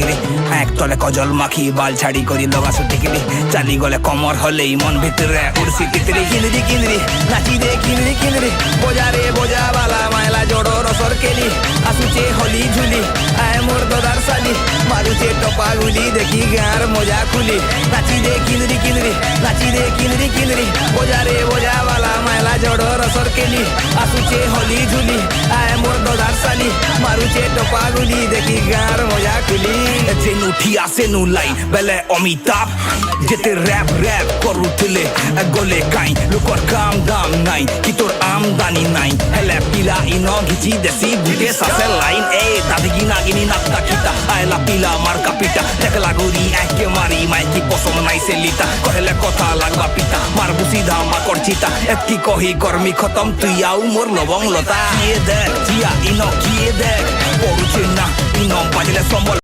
গিরি এক তলে কজল মাখি বাল ছাড়ি করি লগা সুটি গিরি চালি গলে কমর হলেই মন ভিতরে উড়ছি তিতরি কিনরি নাচি দে কিনরি বোজারে বোজা বালা মাইলা জোড়ো রসর কেলি আসুচে হলি ঝুলি আয় মোর দদার সালি মারুচে টপা গুলি দেখি গাঁর মজা খুলি নাচি দে কিনরি নাচি দে কিনরি বোজারে বোজা বালা মাইলা জোড়ো রসর কেলি আসুচে হলি ঝুলি আয় মোর দদার সালি মারুচে টপা গুলি দেখি গাঁর মজা খুলি যে উঠি আসে নু লাই বেলে অমিতাভ যেতে র‍্যাপ করুଥିଲେ গলে কাই লোকর কাম দাম নাই কি তোর আমদানি নাই হেলে পিলা ইন ঘিচি দেশি বুটে সাসে লাইন এ দাদিগি নাগিনি নাপতা খিতা আয়লা পিলা মার্কা পিটা দেখলা গুরি একে মারি মাইকি পছন্দ নাই সেলিতা কহেলে কথা লাগবা পিতা মারবু সিধা মাকড় চিতা এতকি কহি কর্মী খতম তুই আউ মোর লবং লতা কিয়ে দেখ জিয়া ইন কিয়ে দেখ পড়ুছে না ইন বাজলে সম্বল